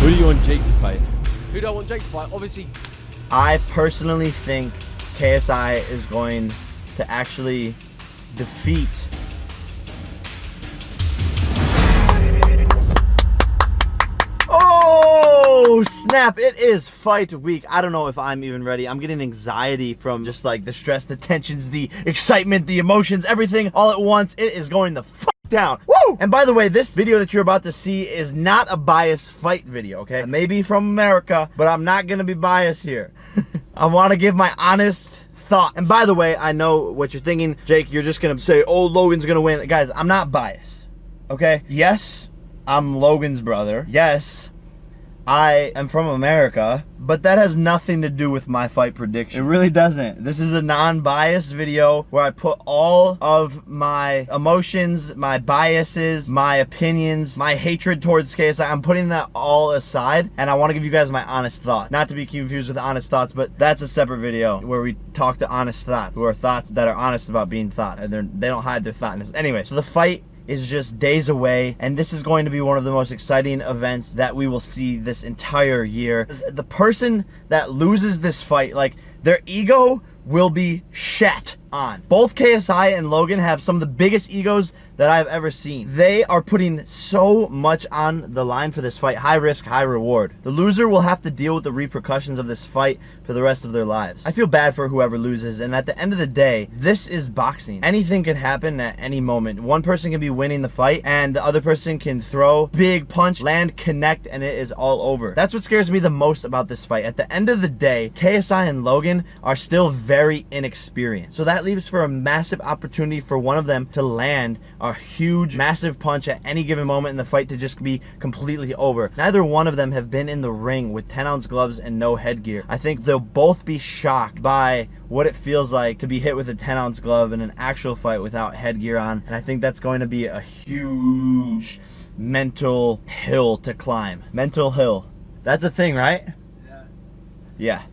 Who do you want Jake to fight? Who do I want Jake to fight? Obviously, I personally think KSI is going to actually defeat Oh snap, it is fight week. I don't know if I'm even ready. I'm getting anxiety from just like the stress, the tensions, the excitement, the emotions, everything all at once. It is going the fuck down. Woo! And by the way, this video that you're about to see is not a biased fight video, okay? I may be from America, but I'm not gonna be biased here. I wanna give my honest thoughts. And by the way, I know what you're thinking. Jake, you're just gonna say, oh, Logan's gonna win. Guys, I'm not biased, okay? Yes, I'm Logan's brother. Yes, I am from America, but that has nothing to do with my fight prediction. It really doesn't. This is a non-biased video where I put all of my emotions, my biases, my opinions, my hatred towards KSI. I'm putting that all aside, and I want to give you guys my honest thoughts. Not to be confused with honest thoughts, but that's a separate video where we talk to honest thoughts, who are thoughts that are honest about being thoughts, and they don't hide their thoughtness. Anyway, so the fight is just days away, and this is going to be one of the most exciting events that we will see this entire year. The person that loses this fight, like, their ego will be shat on. Both KSI and Logan have some of the biggest egos that I've ever seen. They are putting so much on the line for this fight. High risk, high reward. The loser will have to deal with the repercussions of this fight for the rest of their lives. I feel bad for whoever loses, and at the end of the day, this is boxing. Anything can happen at any moment. One person can be winning the fight, and the other person can throw big punch, land, connect, and it is all over. That's what scares me the most about this fight. At the end of the day, KSI and Logan are still very inexperienced. So that leaves for a massive opportunity for one of them to land a huge, massive punch at any given moment in the fight to just be completely over. Neither one of them have been in the ring with 10-ounce gloves and no headgear. I think they'll both be shocked by what it feels like to be hit with a 10-ounce glove in an actual fight without headgear on, and I think that's going to be a huge mental hill to climb. Mental hill. That's a thing, right? Yeah. Yeah.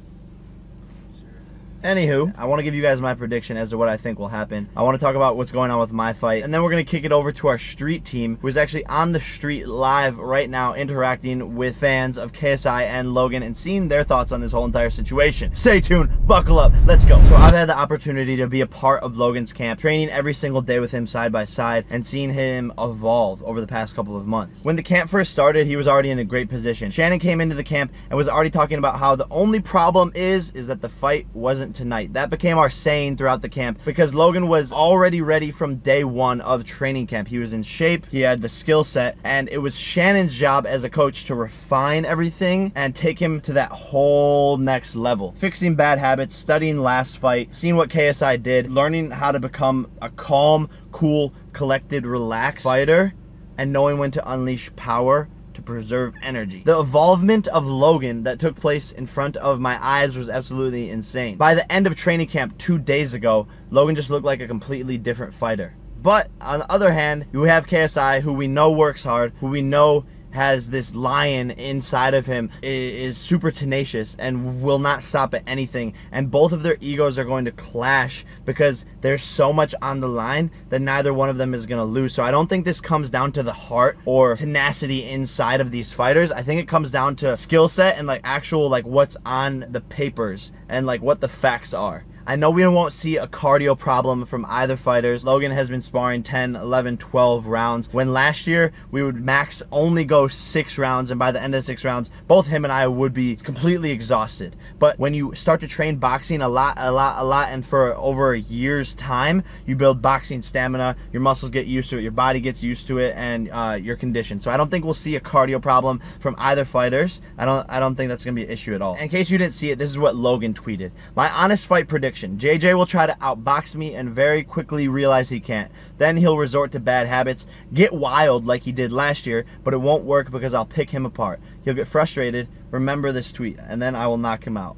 Anywho, I want to give you guys my prediction as to what I think will happen. I want to talk about what's going on with my fight, and then we're going to kick it over to our street team, who is actually on the street live right now interacting with fans of KSI and Logan and seeing their thoughts on this whole entire situation. Stay tuned, buckle up, let's go. So I've had the opportunity to be a part of Logan's camp, training every single day with him side by side and seeing him evolve over the past couple of months. When the camp first started, he was already in a great position. Shannon came into the camp and was already talking about how the only problem is that the fight wasn't tonight. That became our saying throughout the camp because Logan was already ready from day one of training camp. He was in shape, he had the skill set, and it was Shannon's job as a coach to refine everything and take him to that whole next level. Fixing bad habits, studying last fight, seeing what KSI did, learning how to become a calm, cool, collected, relaxed fighter, and knowing when to unleash power to preserve energy. The evolvement of Logan that took place in front of my eyes was absolutely insane. By the end of training camp 2 days ago, Logan just looked like a completely different fighter. But on the other hand, you have KSI, who we know works hard, who we know has this lion inside of him, is super tenacious and will not stop at anything, and both of their egos are going to clash because there's so much on the line that neither one of them is going to lose. So I don't think this comes down to the heart or tenacity inside of these fighters. I think it comes down to skill set and like actual like what's on the papers and like what the facts are. I know we won't see a cardio problem from either fighters. Logan has been sparring 10, 11, 12 rounds, when last year we would max only go 6 rounds, and by the end of 6 rounds, both him and I would be completely exhausted. But when you start to train boxing a lot, and for over a year's time, you build boxing stamina, your muscles get used to it, your body gets used to it, and your condition. So I don't think we'll see a cardio problem from either fighters. I don't think that's gonna be an issue at all. In case you didn't see it, this is what Logan tweeted. My honest fight prediction: JJ will try to outbox me and very quickly realize he can't. Then he'll resort to bad habits, get wild like he did last year, but it won't work because I'll pick him apart. He'll get frustrated, remember this tweet, and then I will knock him out.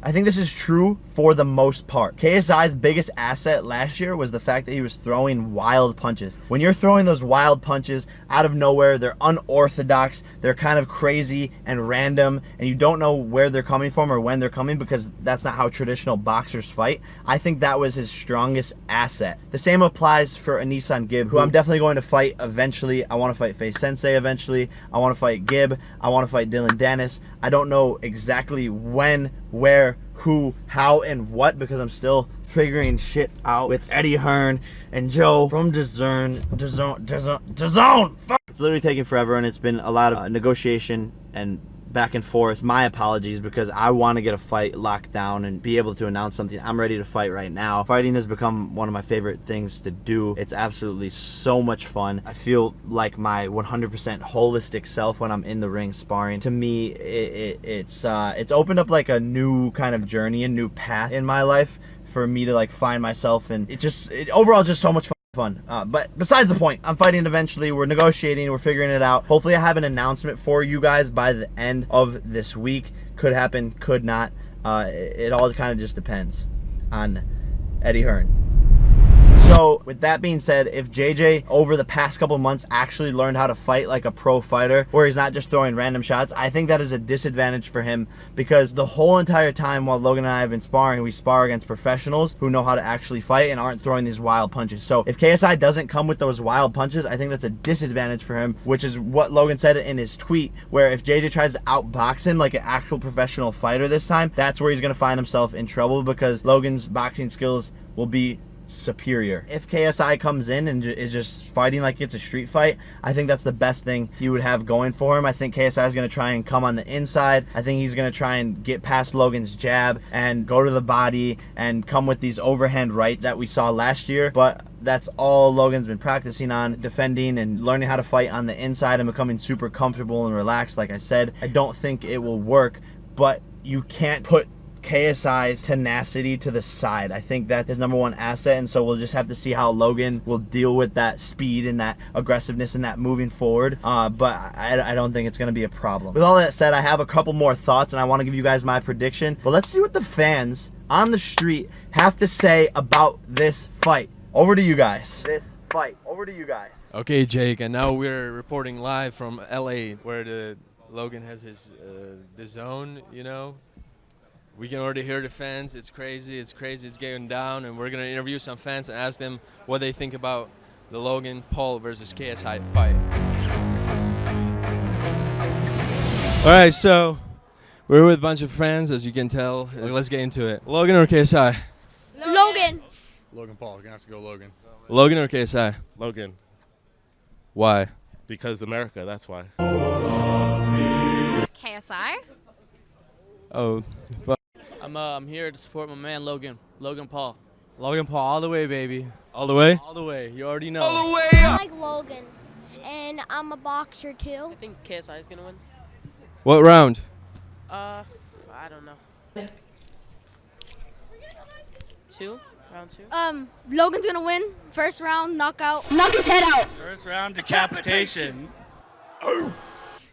I think this is true for the most part. KSI's biggest asset last year was the fact that he was throwing wild punches. When you're throwing those wild punches out of nowhere, they're unorthodox, they're kind of crazy and random, and you don't know where they're coming from or when they're coming because that's not how traditional boxers fight. I think that was his strongest asset. The same applies for Anisan Gibb, who I'm definitely going to fight eventually. I want to fight Faye Sensei eventually. I want to fight Gibb. I want to fight Dylan Dennis. I don't know exactly when, where, who, how, and what because I'm still figuring shit out with Eddie Hearn and Joe from DAZN. It's literally taking forever, and it's been a lot of negotiation and back and forth. My apologies, because I want to get a fight locked down and be able to announce something. I'm ready to fight right now. Fighting has become one of my favorite things to do. It's absolutely so much fun. I feel like my 100% holistic self when I'm in the ring sparring. To me, it's opened up like a new kind of journey, a new path in my life for me to like find myself, and overall just so much fun. But besides the point, I'm fighting eventually. We're negotiating, we're figuring it out. Hopefully I have an announcement for you guys by the end of this week. Could happen, could not. It all kind of just depends on Eddie Hearn. So with that being said, if JJ over the past couple months actually learned how to fight like a pro fighter, where he's not just throwing random shots, I think that is a disadvantage for him, because the whole entire time while Logan and I have been sparring, we spar against professionals who know how to actually fight and aren't throwing these wild punches. So if KSI doesn't come with those wild punches, I think that's a disadvantage for him, which is what Logan said in his tweet, where if JJ tries to outbox him like an actual professional fighter this time, that's where he's going to find himself in trouble, because Logan's boxing skills will be superior. If KSI comes in and is just fighting like it's a street fight, I think that's the best thing he would have going for him. I think KSI is going to try and come on the inside. I think he's going to try and get past Logan's jab and go to the body and come with these overhand rights that we saw last year. But that's all Logan's been practicing on, defending and learning how to fight on the inside and becoming super comfortable and relaxed. Like I said, I don't think it will work, but you can't put KSI's tenacity to the side. I think that's his #1 asset, and so we'll just have to see how Logan will deal with that speed and that aggressiveness and that moving forward. But I don't think it's going to be a problem. With all that said, I have a couple more thoughts, and I want to give you guys my prediction. But let's see what the fans on the street have to say about this fight. Over to you guys. Over to you guys. Okay, Jake, and now we're reporting live from LA, where the Logan has his the zone, you know. We can already hear the fans. It's crazy. It's going down, and we're gonna interview some fans and ask them what they think about the Logan Paul versus KSI fight. All right, so we're with a bunch of fans, as you can tell. Let's get into it. Logan or KSI? Logan. Logan Paul. You're gonna have to go Logan. Logan or KSI? Logan, Why? because America, that's why. KSI. Oh, but I'm here to support my man Logan Paul. Logan Paul all the way, baby. all the way? All the way. You already know. I like Logan, and I'm a boxer too. I think KSI is gonna win. What round? I don't know. Round two. Logan's gonna win. First round, knockout. Knock his head out. First round decapitation.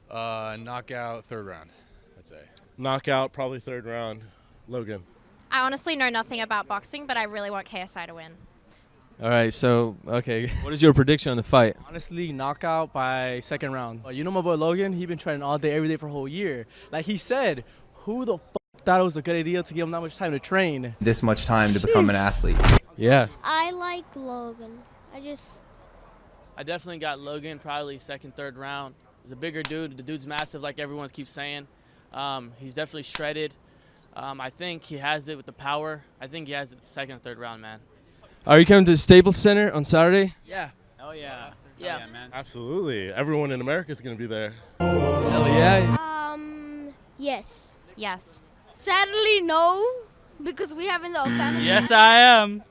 Knockout, third round, I'd say. Knockout, probably third round. Logan. I honestly know nothing about boxing, but I really want KSI to win. All right, so, okay. What is your prediction on the fight? Honestly, knockout by second round. You know my boy Logan? He been training all day, every day for a whole year. Like he said, who the thought it was a good idea to give him that much time to train? This much time to become an athlete. Yeah. I like Logan. I definitely got Logan probably second, third round. He's a bigger dude. The dude's massive, like everyone keeps saying. He's definitely shredded. I think he has it with the power. I think he has it the second or third round, man. Are you coming to the Staples Center on Saturday? Yeah. Hell yeah. Yeah, man. Absolutely. Everyone in America is going to be there. Hell yeah. Yes. Yes. Sadly, no, because we haven't the family. Yes, I am.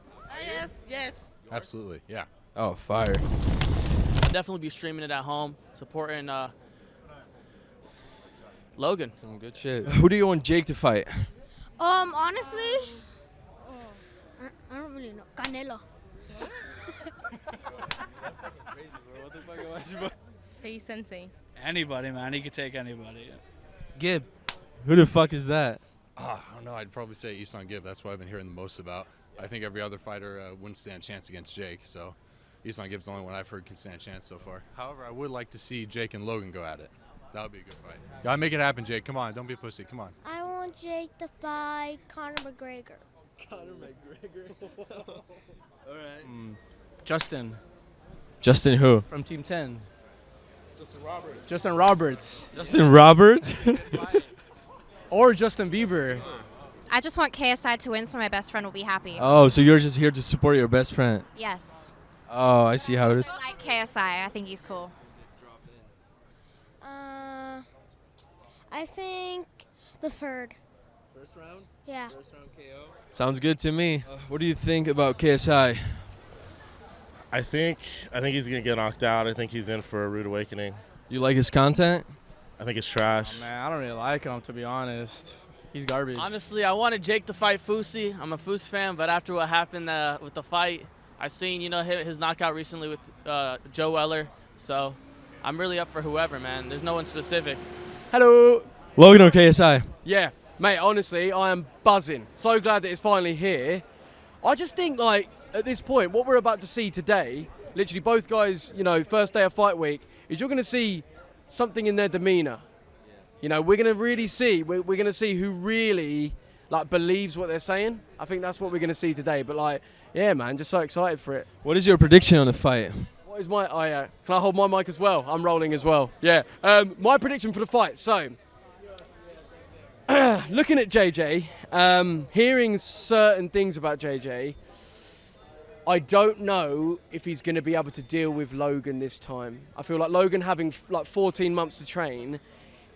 Yes. Absolutely, yeah. Oh, fire. I'll definitely be streaming it at home, supporting Logan. Some good shit. Who do you want Jake to fight? Honestly, I don't really know. Canelo. Faye Sensei. Anybody, man. He could take anybody. Gibb. Who the fuck is that? I don't know. I'd probably say Easton Gibb. That's what I've been hearing the most about. I think every other fighter wouldn't stand a chance against Jake. So Easton Gibb's the only one I've heard can stand a chance so far. However, I would like to see Jake and Logan go at it. That would be a good fight. Gotta make it happen, Jake. Come on. Don't be a pussy. Come on. I want Jake to fight Conor McGregor. Conor McGregor. All right. Justin Justin who? from Team 10. Justin Roberts. Justin Roberts. Justin Roberts? Or Justin Bieber. I just want KSI to win so my best friend will be happy. Oh, so you're just here to support your best friend. Yes. Oh, I see how it is. I like KSI. I think he's cool. I think the third. First round? Yeah. First round KO. Sounds good to me. What do you think about KSI? I think he's gonna get knocked out. I think he's in for a rude awakening. You like his content? I think it's trash. Man, I don't really like him, to be honest. He's garbage. Honestly, I wanted Jake to fight Fousey. I'm a Foos fan, but after what happened with the fight, I've seen, his knockout recently with Joe Weller. So I'm really up for whoever, man. There's no one specific. Hello. Logan or KSI? Yeah, mate, honestly, I am buzzing. So glad that it's finally here. I just think, at this point, what we're about to see today, literally both guys, first day of fight week, is you're going to see something in their demeanor. We're going to really see, we're going to see who really, believes what they're saying. I think that's what we're going to see today. But, yeah, man, just so excited for it. What is your prediction on the fight? What is my, can I hold my mic as well? I'm rolling as well. Yeah. My prediction for the fight. So, looking at JJ, hearing certain things about JJ, I don't know if he's going to be able to deal with Logan this time. I feel like Logan having 14 months to train,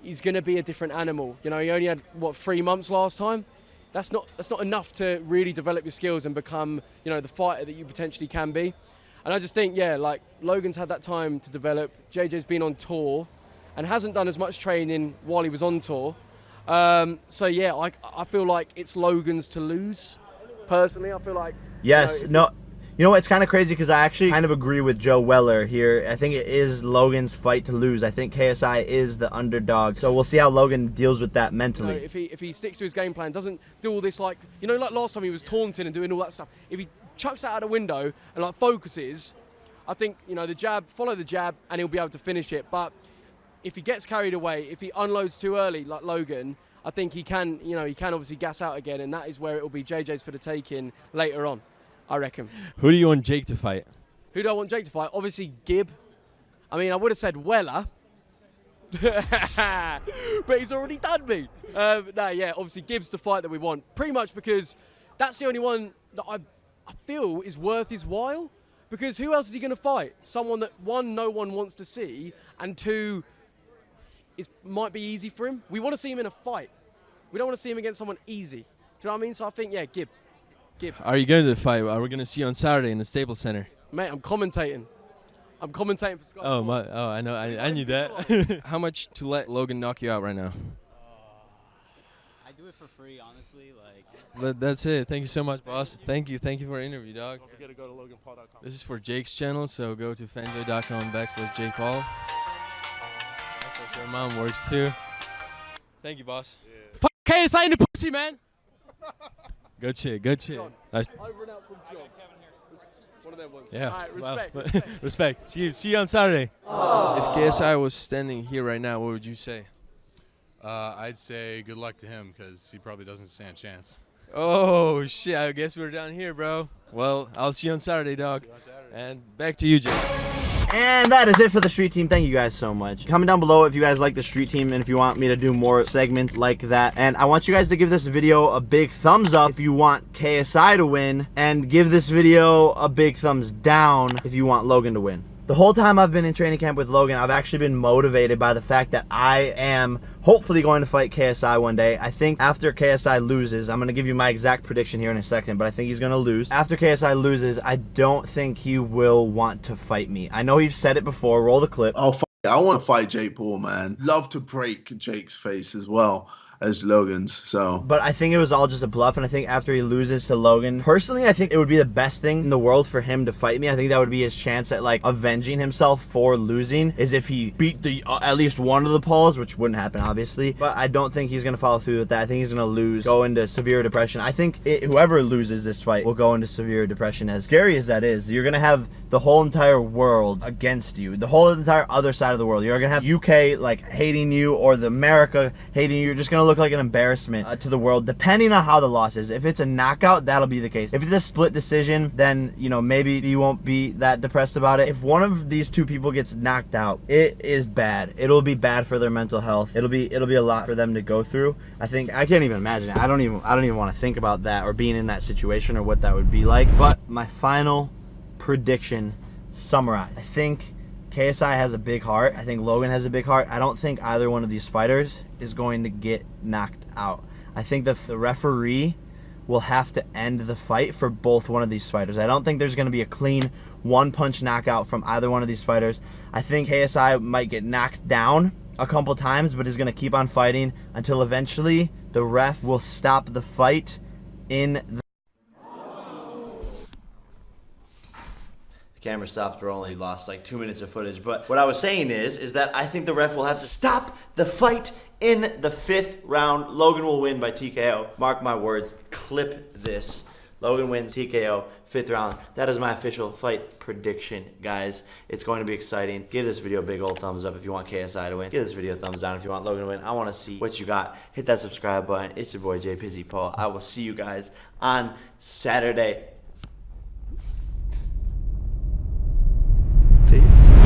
he's going to be a different animal. He only had 3 months last time. That's not enough to really develop your skills and become, the fighter that you potentially can be. And I just think, Logan's had that time to develop. JJ's been on tour and hasn't done as much training while he was on tour. So yeah, I feel like it's Logan's to lose. Personally, I feel like. Yes. No. You know what? It's kind of crazy because I actually kind of agree with Joe Weller here. I think it is Logan's fight to lose. I think KSI is the underdog. So we'll see how Logan deals with that mentally. If he sticks to his game plan, doesn't do all this like last time he was taunting and doing all that stuff. If he chucks that out the window and focuses, I think the jab, follow the jab, and he'll be able to finish it. But if he gets carried away, if he unloads too early like Logan, I think he can obviously gas out again, and that is where it will be JJ's for the taking later on. I reckon. Who do you want Jake to fight? Who do I want Jake to fight? Obviously, Gibb. I mean, I would have said Weller. But he's already done me. Obviously, Gibb's the fight that we want. Pretty much because that's the only one that I feel is worth his while. Because who else is he going to fight? Someone that, one, no one wants to see, and two, might be easy for him. We want to see him in a fight. We don't want to see him against someone easy. Do you know what I mean? So I think, yeah, Gibb. Are you going to the fight? Are we going to see you on Saturday in the Staples Center? Mate, I'm commentating. I'm commentating for Sky Sports. I know. I knew that. How much to let Logan knock you out right now? I do it for free, honestly. But that's it. Thank you so much, boss. Thank you for the interview, dog. Don't forget to go to loganpaul.com. This is for Jake's channel, so go to fanjoy.com/JakePaul. That's your mom works too. Thank you, boss. Yeah. Fuck KSI in the pussy, man. Good shit. Nice. Over and out from John. One of them ones. Yeah. All right, respect. Well, respect. respect. See you on Saturday. Oh. If KSI was standing here right now, what would you say? I'd say good luck to him because he probably doesn't stand a chance. Oh, shit. I guess we're down here, bro. Well, I'll see you on Saturday, dog. And back to you, Jake. And that is it for the street team. Thank you guys so much. Comment down below if you guys like the street team and if you want me to do more segments like that. And I want you guys to give this video a big thumbs up if you want KSI to win, and give this video a big thumbs down if you want Logan to win. The whole time I've been in training camp with Logan, I've actually been motivated by the fact that I am hopefully going to fight KSI one day. I think after KSI loses, I'm going to give you my exact prediction here in a second, but I think he's going to lose. After KSI loses, I don't think he will want to fight me. I know he's said it before. Roll the clip. Oh, I want to fight Jake Paul, man. Love to break Jake's face as well. as Logan's. So, but I think it was all just a bluff, and I think after he loses to Logan, personally, I think it would be the best thing in the world for him to fight me. I think that would be his chance at like avenging himself for losing, is if he beat the at least one of the Pauls, which wouldn't happen obviously, but I don't think he's gonna follow through with that. I think he's gonna lose, go into severe depression. I think whoever loses this fight will go into severe depression. As scary as that is, you're gonna have the whole entire world against you, the whole entire other side of the world. You're gonna have UK like hating you, or the America hating you. You're just gonna look like an embarrassment to the world, depending on how the loss is. If it's a knockout, that'll be the case. If it's a split decision, then you know, maybe you won't be that depressed about it. If one of these two people gets knocked out, it is bad. It'll be bad for their mental health. It'll be a lot for them to go through. I think I can't even imagine it. I don't even want to think about that, or being in that situation, or what that would be like. But my final prediction summarized. I think KSI has a big heart. I think Logan has a big heart. I don't think either one of these fighters is going to get knocked out. I think the referee will have to end the fight for both one of these fighters. I don't think there's going to be a clean one-punch knockout from either one of these fighters. I think KSI might get knocked down a couple times, but is going to keep on fighting until eventually the ref will stop the fight in the camera stopped. We only lost like 2 minutes of footage, but what I was saying is that I think the ref will have to stop the fight in the 5th round. Logan will win by TKO. Mark my words. Clip this. Logan wins TKO, 5th round. That is my official fight prediction, guys. It's going to be exciting. Give this video a big old thumbs up if you want KSI to win. Give this video a thumbs down if you want Logan to win. I want to see what you got. Hit that subscribe button. It's your boy Jay Pizzy Paul. I will see you guys on Saturday.